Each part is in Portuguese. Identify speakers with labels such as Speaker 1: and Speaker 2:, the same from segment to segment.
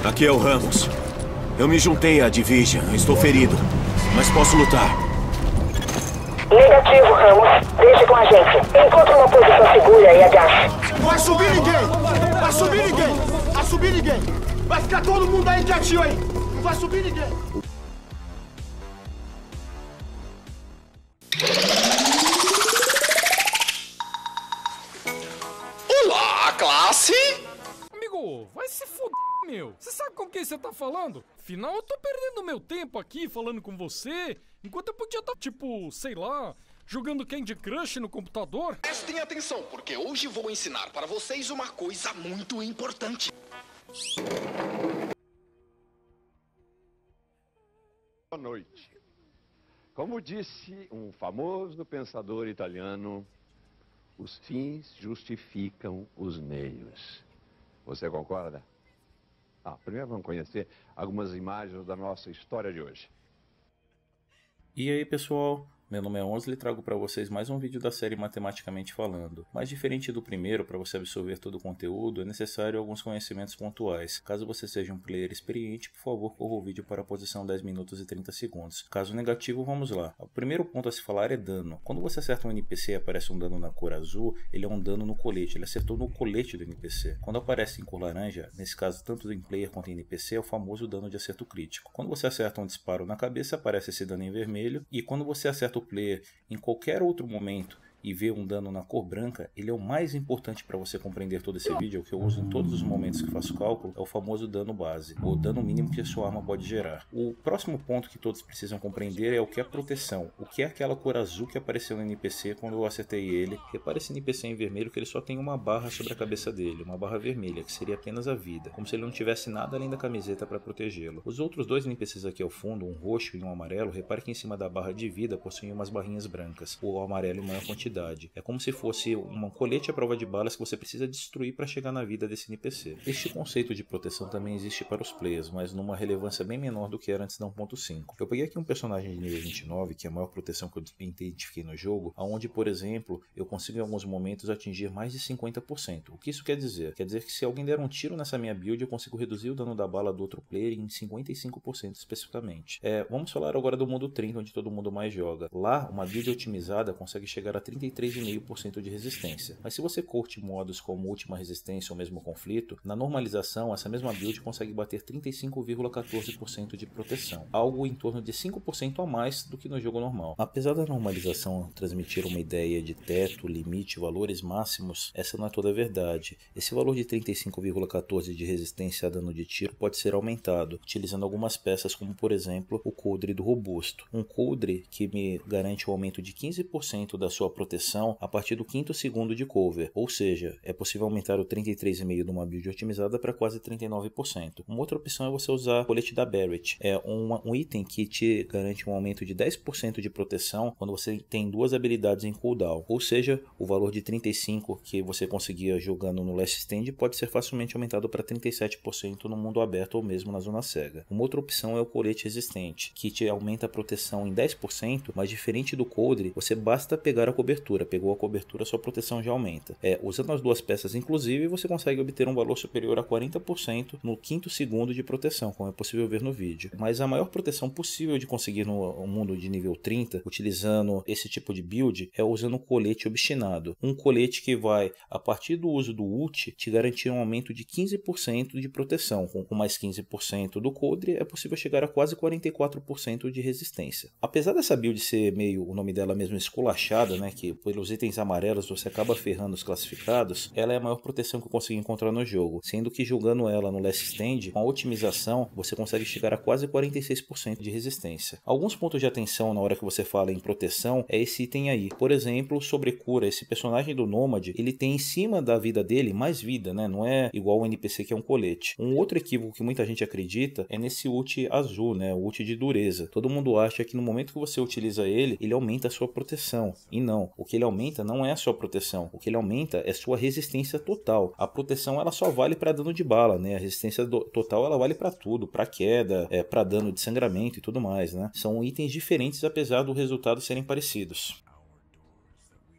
Speaker 1: Aqui é o Ramos. Eu me juntei à Division. Estou ferido, mas posso lutar.
Speaker 2: Negativo, Ramos. Deixe com a gente. Encontre uma posição segura e agache.
Speaker 3: Não vai subir ninguém! Vai subir ninguém! Vai subir ninguém! Vai ficar todo mundo aí quietinho aí! Não vai subir ninguém!
Speaker 4: Olá, classe!
Speaker 5: Amigo, vai se fuder, meu. Você sabe com quem você tá falando? Afinal, eu tô perdendo meu tempo aqui falando com você, enquanto eu podia estar, tipo, sei lá, jogando Candy Crush no computador.
Speaker 4: Prestem atenção, porque hoje vou ensinar para vocês uma coisa muito importante.
Speaker 6: Boa noite. Como disse um famoso pensador italiano, os fins justificam os meios. Você concorda? Primeiro vamos conhecer algumas imagens da nossa história de hoje.
Speaker 7: E aí pessoal, meu nome é Onsley e trago para vocês mais um vídeo da série Matematicamente Falando. Mas diferente do primeiro, para você absorver todo o conteúdo, é necessário alguns conhecimentos pontuais. Caso você seja um player experiente, por favor corra o vídeo para a posição 10 minutos e 30 segundos. Caso negativo, vamos lá. O primeiro ponto a se falar é dano. Quando você acerta um NPC e aparece um dano na cor azul, ele é um dano no colete, ele acertou no colete do NPC. Quando aparece em cor laranja, nesse caso tanto em player quanto em NPC, é o famoso dano de acerto crítico. Quando você acerta um disparo na cabeça, aparece esse dano em vermelho, e quando você acerta o player em qualquer outro momento e ver um dano na cor branca, ele é o mais importante para você compreender todo esse vídeo, é o que eu uso em todos os momentos que faço cálculo, é o famoso dano base, o dano mínimo que a sua arma pode gerar. O próximo ponto que todos precisam compreender é o que é proteção, o que é aquela cor azul que apareceu no NPC quando eu acertei ele. Repare esse NPC em vermelho que ele só tem uma barra sobre a cabeça dele, uma barra vermelha, que seria apenas a vida, como se ele não tivesse nada além da camiseta para protegê-lo. Os outros dois NPCs aqui ao fundo, um roxo e um amarelo, repare que em cima da barra de vida possuem umas barrinhas brancas, o amarelo em maior quantidade. É como se fosse um colete à prova de balas que você precisa destruir para chegar na vida desse NPC. Este conceito de proteção também existe para os players, mas numa relevância bem menor do que era antes da 1.5. Eu peguei aqui um personagem de nível 29, que é a maior proteção que eu identifiquei no jogo, onde, por exemplo, eu consigo em alguns momentos atingir mais de 50%. O que isso quer dizer? Quer dizer que se alguém der um tiro nessa minha build, eu consigo reduzir o dano da bala do outro player em 55% especificamente. Vamos falar agora do modo 30, onde todo mundo mais joga. Lá, uma build otimizada consegue chegar a 33,5% de resistência. Mas se você curte modos como Última Resistência ou mesmo Conflito, na normalização essa mesma build consegue bater 35,14% de proteção, algo em torno de 5% a mais do que no jogo normal. Apesar da normalização transmitir uma ideia de teto, limite, valores máximos, essa não é toda a verdade. Esse valor de 35,14% de resistência a dano de tiro pode ser aumentado, utilizando algumas peças como por exemplo o coldre do robusto. Um coldre que me garante um aumento de 15% da sua proteção a partir do 5º segundo de cover, ou seja, é possível aumentar o 33,5% de uma build otimizada para quase 39%. Uma outra opção é você usar o colete da Barrett, é um item que te garante um aumento de 10% de proteção quando você tem duas habilidades em cooldown, ou seja, o valor de 35% que você conseguia jogando no Last Stand pode ser facilmente aumentado para 37% no mundo aberto ou mesmo na zona cega. Uma outra opção é o colete resistente, que te aumenta a proteção em 10%, mas diferente do coldre, você basta pegar a cobertura. Pegou a cobertura, sua proteção já aumenta. Usando as duas peças inclusive, você consegue obter um valor superior a 40% no 5º segundo de proteção, como é possível ver no vídeo. Mas a maior proteção possível de conseguir no mundo de nível 30, utilizando esse tipo de build, é usando um colete obstinado. Um colete que vai, a partir do uso do ult, te garantir um aumento de 15% de proteção. Com mais 15% do coldre, é possível chegar a quase 44% de resistência. Apesar dessa build ser meio, o nome dela mesmo, esculachada, né, que pelos itens amarelos você acaba ferrando os classificados, ela é a maior proteção que eu consegui encontrar no jogo, sendo que jogando ela no Last Stand, com a otimização, você consegue chegar a quase 46% de resistência. Alguns pontos de atenção na hora que você fala em proteção é esse item aí. Por exemplo, sobre cura, esse personagem do Nômade, ele tem em cima da vida dele mais vida, né? Não é igual o NPC que é um colete. Um outro equívoco que muita gente acredita é nesse ult azul, né? O ult de dureza. Todo mundo acha que no momento que você utiliza ele, ele aumenta a sua proteção. E não. O que ele aumenta não é a sua proteção, o que ele aumenta é sua resistência total. A proteção ela só vale para dano de bala, né? A resistência total ela vale para tudo, para queda, para dano de sangramento e tudo mais, né? São itens diferentes apesar do resultado serem parecidos.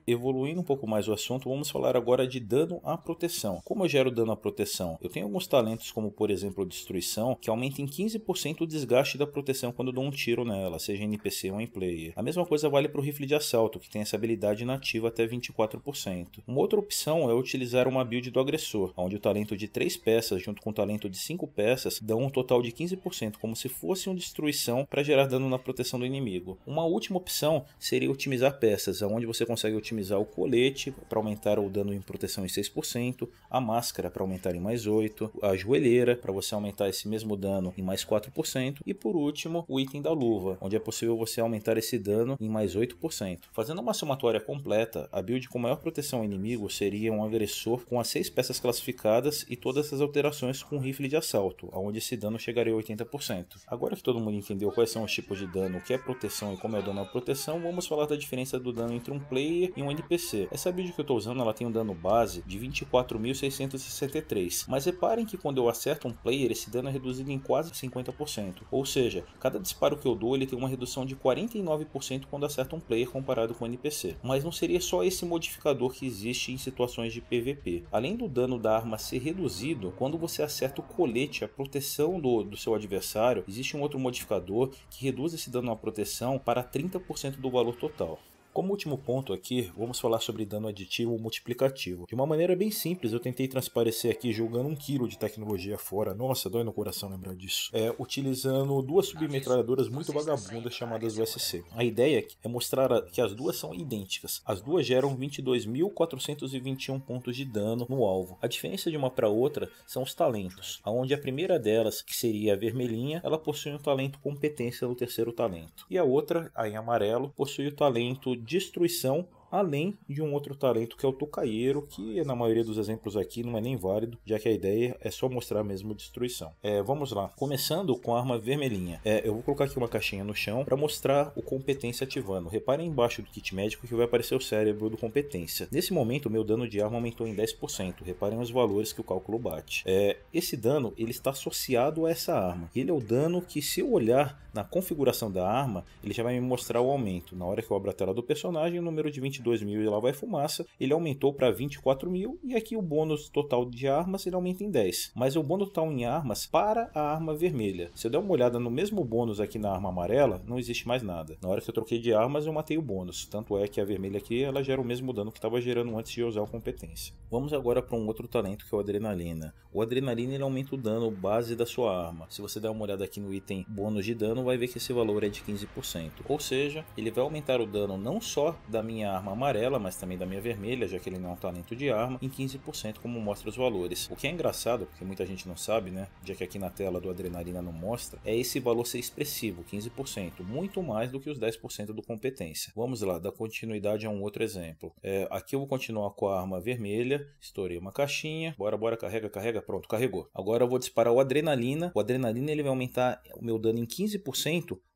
Speaker 7: evoluindo um pouco mais o assunto, vamos falar agora de dano à proteção. Como eu gero dano à proteção? Eu tenho alguns talentos, como por exemplo Destruição, que aumenta em 15% o desgaste da proteção quando eu dou um tiro nela, seja em NPC ou em player. A mesma coisa vale para o rifle de assalto, que tem essa habilidade nativa até 24%. Uma outra opção é utilizar uma build do agressor, onde o talento de 3 peças junto com o talento de 5 peças dão um total de 15%, como se fosse uma Destruição para gerar dano na proteção do inimigo. Uma última opção seria otimizar peças, onde você consegue otimizar o colete para aumentar o dano em proteção em 6%, a máscara para aumentar em mais 8%, a joelheira para você aumentar esse mesmo dano em mais 4%, e por último o item da luva, onde é possível você aumentar esse dano em mais 8%. Fazendo uma somatória completa, a build com maior proteção ao inimigo seria um agressor com as 6 peças classificadas e todas essas alterações com rifle de assalto, onde esse dano chegaria a 80%. Agora que todo mundo entendeu quais são os tipos de dano, o que é proteção e como é o dano à proteção, vamos falar da diferença do dano entre um player e um NPC. Essa build que eu estou usando, ela tem um dano base de 24.663, mas reparem que quando eu acerto um player, esse dano é reduzido em quase 50%, ou seja, cada disparo que eu dou ele tem uma redução de 49% quando acerta um player comparado com um NPC. Mas não seria só esse modificador que existe em situações de PVP. Além do dano da arma ser reduzido, quando você acerta o colete, a proteção do seu adversário, existe um outro modificador que reduz esse dano à proteção para 30% do valor total. Como último ponto aqui, vamos falar sobre dano aditivo ou multiplicativo. De uma maneira bem simples, eu tentei transparecer aqui jogando 1 kg de tecnologia fora. Nossa, dói no coração lembrar disso. Utilizando 2 submetralhadoras muito vagabundas chamadas USC. A ideia é mostrar que as duas são idênticas. As duas geram 22.421 pontos de dano no alvo. A diferença de uma para outra são os talentos, onde a primeira delas, que seria a vermelhinha, ela possui um talento competência no terceiro talento. E a outra, a em amarelo, possui o talento Destruição, além de um outro talento que é o Tocaieiro, que na maioria dos exemplos aqui não é nem válido, já que a ideia é só mostrar mesmo Destruição. Vamos lá, começando com a arma vermelhinha. Eu vou colocar aqui uma caixinha no chão para mostrar o competência ativando. Reparem embaixo do kit médico que vai aparecer o cérebro do competência. Nesse momento o meu dano de arma aumentou em 10%, reparem os valores que o cálculo bate. Esse dano ele está associado a essa arma. Ele é o dano que, se eu olhar na configuração da arma, ele já vai me mostrar o aumento. Na hora que eu abro a tela do personagem, o número de 22.000 e lá vai fumaça, ele aumentou para 24.000, e aqui o bônus total de armas ele aumenta em 10. Mas o bônus total em armas para a arma vermelha. Se eu der uma olhada no mesmo bônus aqui na arma amarela, não existe mais nada. Na hora que eu troquei de armas, eu matei o bônus. Tanto é que a vermelha aqui ela gera o mesmo dano que estava gerando antes de eu usar a competência. Vamos agora para um outro talento que é o Adrenalina. O Adrenalina ele aumenta o dano base da sua arma. Se você der uma olhada aqui no item bônus de dano, vai ver que esse valor é de 15%. Ou seja, ele vai aumentar o dano não só da minha arma amarela, mas também da minha vermelha, já que ele não é um talento de arma, em 15%, como mostra os valores. O que é engraçado, porque muita gente não sabe, né, já que aqui na tela do Adrenalina não mostra, é esse valor ser expressivo, 15%, muito mais do que os 10% do competência. Vamos lá, dar continuidade a um outro exemplo. Aqui eu vou continuar com a arma vermelha, estourei uma caixinha, bora, carrega, pronto, carregou. Agora eu vou disparar o Adrenalina. O Adrenalina ele vai aumentar o meu dano em 15%,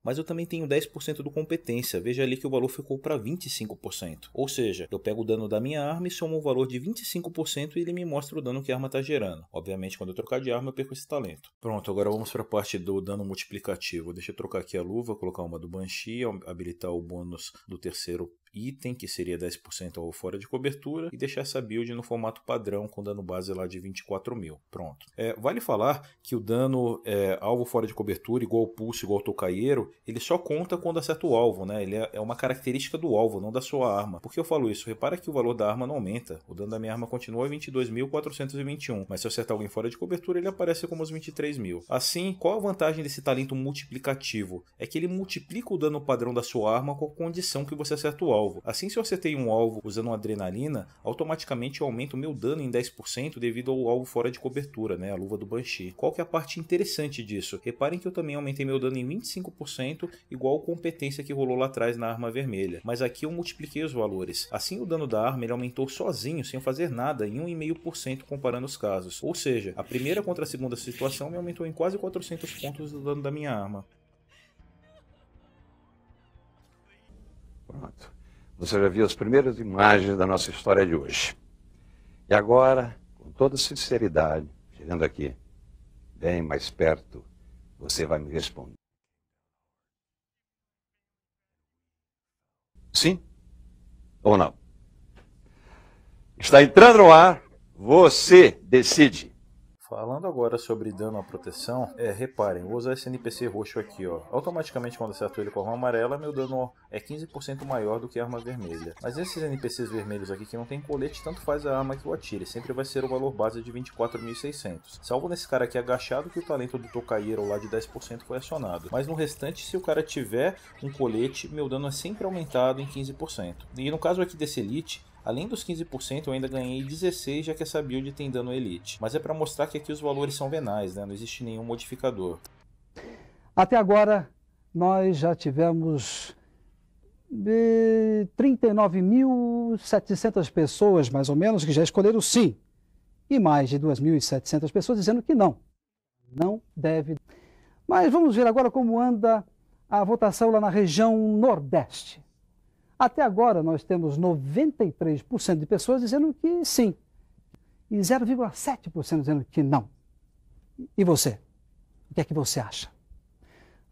Speaker 7: mas eu também tenho 10% do competência. Veja ali que o valor ficou para 25%. Ou seja, eu pego o dano da minha arma e somo o valor de 25% e ele me mostra o dano que a arma está gerando. Obviamente, quando eu trocar de arma, eu perco esse talento. Pronto, agora vamos para a parte do dano multiplicativo. Deixa eu trocar aqui a luva, colocar uma do Banshee, habilitar o bônus do terceiro item, que seria 10% ao fora de cobertura, e deixar essa build no formato padrão com dano base lá de 24.000. Pronto. Vale falar que o dano alvo fora de cobertura, igual ao pulso, igual ao tocaieiro, ele só conta quando acerta o alvo, né? Ele é uma característica do alvo, não da sua arma. Por que eu falo isso? Repara que o valor da arma não aumenta. O dano da minha arma continua em 22.421, mas se eu acertar alguém fora de cobertura, ele aparece como os 23.000. Assim, qual a vantagem desse talento multiplicativo? É que ele multiplica o dano padrão da sua arma com a condição que você acerta o alvo. Assim, se eu acertei um alvo usando uma Adrenalina, automaticamente eu aumento o meu dano em 10% devido ao alvo fora de cobertura, né? A luva do Banshee. Qual que é a parte interessante disso? Reparem que eu também aumentei meu dano em 25%, igual a competência que rolou lá atrás na arma vermelha. Mas aqui eu multipliquei os valores. Assim, o dano da arma ele aumentou sozinho, sem eu fazer nada, em 1,5% comparando os casos. Ou seja, a primeira contra a segunda situação me aumentou em quase 400 pontos do dano da minha arma.
Speaker 6: Pronto. Você já viu as primeiras imagens da nossa história de hoje. E agora, com toda sinceridade, chegando aqui, bem mais perto, você vai me responder. Sim ou não? Está entrando no ar, você decide.
Speaker 7: Falando agora sobre dano à proteção, reparem, vou usar esse NPC roxo aqui, ó. Automaticamente quando acerto ele com a arma amarela, meu dano é 15% maior do que a arma vermelha. Mas esses NPCs vermelhos aqui que não tem colete, tanto faz a arma que eu atire, sempre vai ser o valor base de 24.600. Salvo nesse cara aqui agachado que o talento do Tocaeiro lá de 10% foi acionado. Mas no restante, se o cara tiver um colete, meu dano é sempre aumentado em 15%. E no caso aqui desse Elite, além dos 15%, eu ainda ganhei 16, já que essa build tem dano Elite. Mas é para mostrar que aqui os valores são venais, né? Não existe nenhum modificador.
Speaker 8: Até agora, nós já tivemos 39.700 pessoas, mais ou menos, que já escolheram sim. E mais de 2.700 pessoas dizendo que não. Não deve. Mas vamos ver agora como anda a votação lá na região Nordeste. Até agora, nós temos 93% de pessoas dizendo que sim, e 0,7% dizendo que não. E você? O que é que você acha?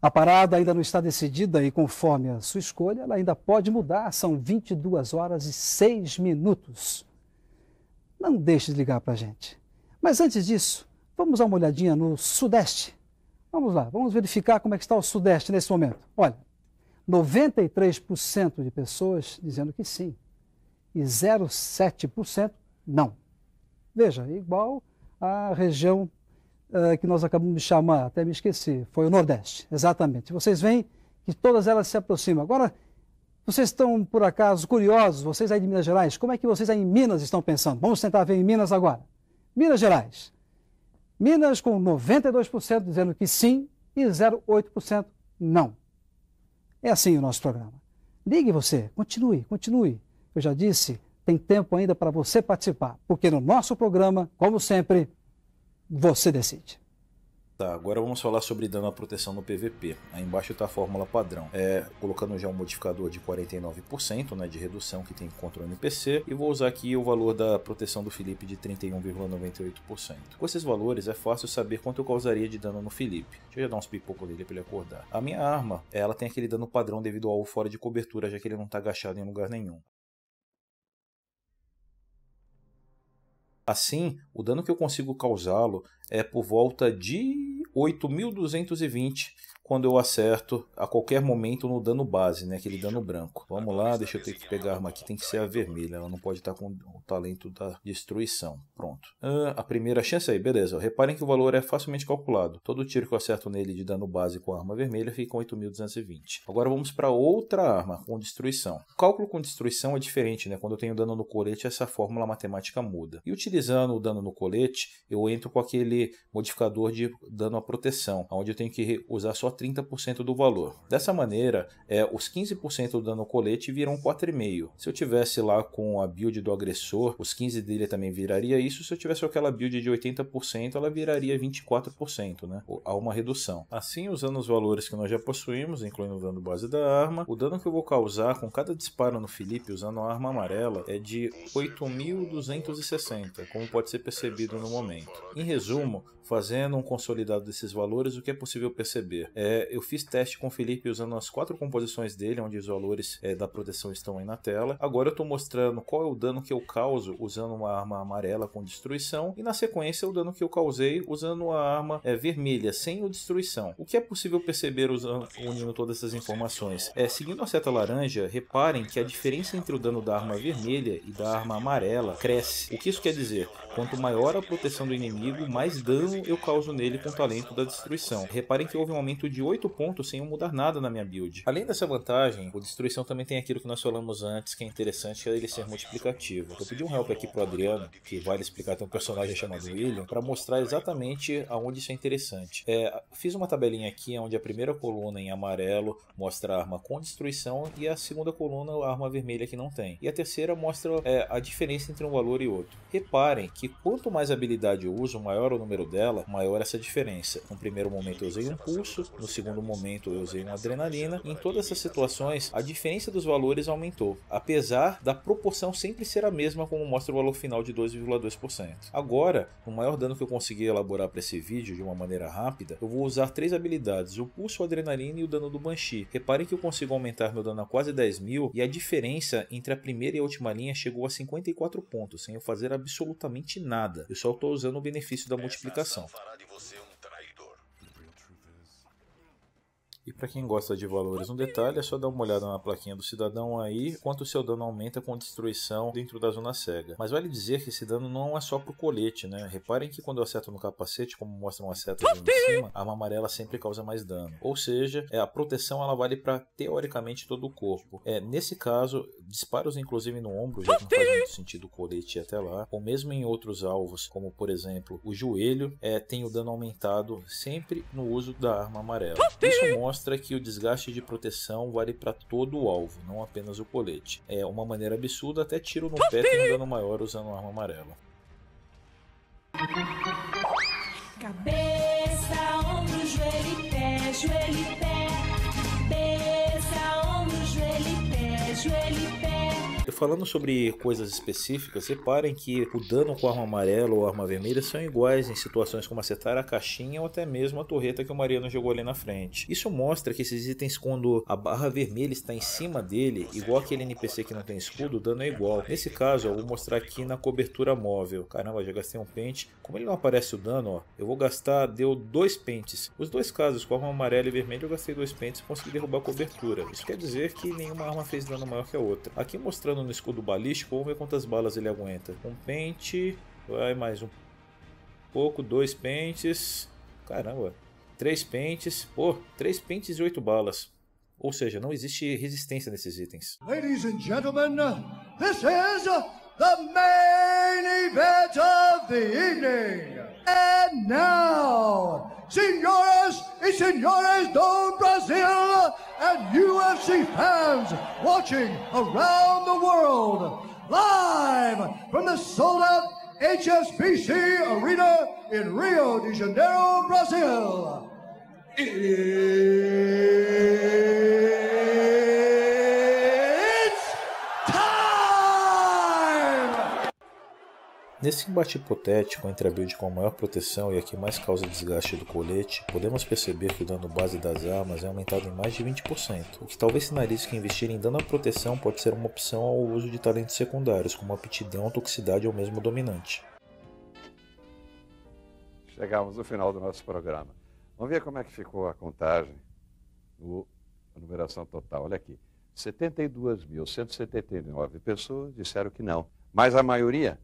Speaker 8: A parada ainda não está decidida e, conforme a sua escolha, ela ainda pode mudar. São 22 horas e 6 minutos. Não deixe de ligar para a gente. Mas antes disso, vamos dar uma olhadinha no Sudeste. Vamos lá, vamos verificar como é que está o Sudeste nesse momento. Olha. 93% de pessoas dizendo que sim e 0,7% não. Veja, igual a região que nós acabamos de chamar, até me esqueci, foi o Nordeste, exatamente. Vocês veem que todas elas se aproximam. Agora, vocês estão, por acaso, curiosos, vocês aí de Minas Gerais, como é que vocês aí em Minas estão pensando? Vamos tentar ver em Minas agora. Minas Gerais. Minas com 92% dizendo que sim e 0,8% não. É assim o nosso programa. Ligue você, continue. Eu já disse, tem tempo ainda para você participar, porque no nosso programa, como sempre, você decide.
Speaker 7: Tá, agora vamos falar sobre dano à proteção no PVP. Aí embaixo está a fórmula padrão. Colocando já um modificador de 49%, né, de redução que tem contra o NPC. E vou usar aqui o valor da proteção do Felipe de 31,98%. Com esses valores é fácil saber quanto eu causaria de dano no Felipe. Deixa eu já dar uns pipocos dele para ele acordar. A minha arma, ela tem aquele dano padrão devido ao fora de cobertura, já que ele não está agachado em lugar nenhum. Assim, o dano que eu consigo causá-lo é por volta de 8.220 quando eu acerto a qualquer momento no dano base, né? Aquele dano branco. Vamos lá, deixa eu ter que pegar a arma aqui, tem que ser a vermelha, ela não pode estar com o talento da destruição. Pronto. A primeira chance aí, beleza. Reparem que o valor é facilmente calculado. Todo tiro que eu acerto nele de dano base com a arma vermelha fica com 8.220. Agora vamos para outra arma, com destruição. O cálculo com destruição é diferente, né? Quando eu tenho dano no colete, essa fórmula matemática muda. E utilizando o dano no colete, eu entro com aquele modificador de dano à proteção, onde eu tenho que usar só 30% do valor. Dessa maneira, os 15% do dano ao colete viram 4,5. Se eu tivesse lá com a build do agressor, os 15% dele também viraria isso. Se eu tivesse aquela build de 80%, ela viraria 24%, né? Há uma redução. Assim, usando os valores que nós já possuímos, incluindo o dano base da arma, o dano que eu vou causar com cada disparo no Felipe usando a arma amarela é de 8.260, como pode ser percebido no momento. Em resumo, fazendo um consolidado desses valores, o que é possível perceber? Eu fiz teste com o Felipe usando as 4 composições dele, onde os valores da proteção estão aí na tela. Agora eu estou mostrando qual é o dano que eu causo usando uma arma amarela com destruição, e na sequência o dano que eu causei usando a arma vermelha, sem o destruição. O que é possível perceber unindo todas essas informações? Seguindo a seta laranja, reparem que a diferença entre o dano da arma vermelha e da arma amarela cresce. O que isso quer dizer? Quanto maior a proteção do inimigo, mais dano eu causo nele com o talento da destruição. Reparem que houve um aumento de 8 pontos sem eu mudar nada na minha build. Além dessa vantagem, o destruição também tem aquilo que nós falamos antes, que é interessante, que é ele ser multiplicativo. Eu pedi um help aqui pro Adriano, que vai explicar, tem um personagem chamado William, para mostrar exatamente aonde isso é interessante. Fiz uma tabelinha aqui onde a primeira coluna em amarelo mostra a arma com destruição e a segunda coluna a arma vermelha que não tem. E a terceira mostra a diferença entre um valor e outro. Reparem que quanto mais habilidade eu uso, maior o número dela, maior essa diferença. No primeiro momento eu usei um pulso, no segundo momento eu usei uma adrenalina, e em todas essas situações a diferença dos valores aumentou, apesar da proporção sempre ser a mesma, como mostra o valor final de 2,2%. Agora, o maior dano que eu consegui elaborar para esse vídeo de uma maneira rápida, eu vou usar 3 habilidades, o pulso, a adrenalina e o dano do Banshee. Reparem que eu consigo aumentar meu dano a quase 10.000 e a diferença entre a primeira e a última linha chegou a 54 pontos, sem eu fazer absolutamente nada. Eu só estou usando o benefício da multiplicação. E para quem gosta de valores no detalhe, é só dar uma olhada na plaquinha do cidadão aí, quanto o seu dano aumenta com destruição dentro da zona cega. Mas vale dizer que esse dano não é só pro colete, né? Reparem que quando eu acerto no capacete, como mostram as setas ali em cima, a arma amarela sempre causa mais dano. Ou seja, a proteção ela vale para teoricamente todo o corpo. Nesse caso, disparos inclusive no ombro, já que não faz muito sentido o colete ir até lá, ou mesmo em outros alvos, como por exemplo o joelho, tem o dano aumentado sempre no uso da arma amarela. Isso mostra que o desgaste de proteção vale para todo o alvo, não apenas o colete. É uma maneira absurda, até tiro no pé tem um dano maior usando a arma amarela.
Speaker 9: Cabeça, ombro, joelho e pé, joelho e pé. Cabeça, ombro, joelho e pé, joelho e pé.
Speaker 7: Falando sobre coisas específicas, reparem que o dano com a arma amarela ou arma vermelha são iguais em situações como acertar a caixinha ou até mesmo a torreta que o Mariano jogou ali na frente. Isso mostra que esses itens, quando a barra vermelha está em cima dele, igual aquele NPC que não tem escudo, o dano é igual. Nesse caso, eu vou mostrar aqui na cobertura móvel. Caramba, já gastei um pente. Como ele não aparece o dano, ó, eu vou gastar, deu 2 pentes. Os dois casos, com a arma amarela e vermelha, eu gastei 2 pentes e consegui derrubar a cobertura. Isso quer dizer que nenhuma arma fez dano maior que a outra. Aqui mostrando no escudo balístico, vamos ver quantas balas ele aguenta. Um pente, vai mais um pouco, 2 pentes, caramba, 3 pentes, pô, 3 pentes e 8 balas. Ou seja, não existe resistência nesses itens.
Speaker 3: Ladies and gentlemen, this is the main event of the evening. And now, senhoras e senhores do Brasil and UFC fans watching around the world, live from the sold-out HSBC Arena in Rio de Janeiro, Brazil.
Speaker 7: Nesse embate hipotético entre a build com a maior proteção e a que mais causa desgaste do colete, podemos perceber que o dano base das armas é aumentado em mais de 20%, o que talvez sinalize que investir em dano à proteção pode ser uma opção ao uso de talentos secundários, como aptidão, toxicidade ou mesmo dominante.
Speaker 6: Chegamos no final do nosso programa. Vamos ver como é que ficou a contagem, a numeração total. Olha aqui, 72.179 pessoas disseram que não, mas a maioria,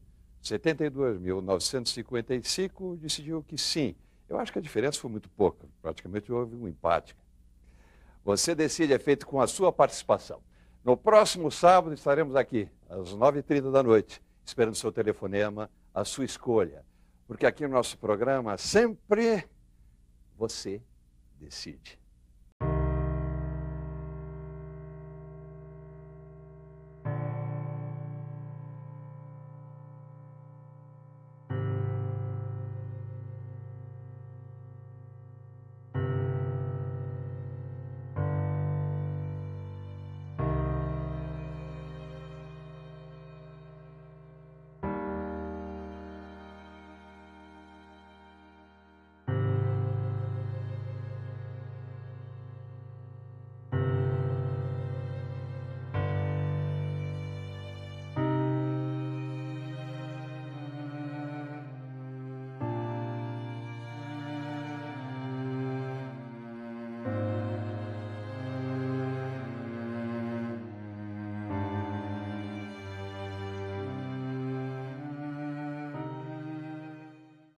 Speaker 6: 72.955, decidiu que sim. Eu acho que a diferença foi muito pouca, praticamente houve um empate. Você decide é feito com a sua participação. No próximo sábado estaremos aqui, às 9h30 da noite, esperando o seu telefonema, a sua escolha. Porque aqui no nosso programa sempre você decide.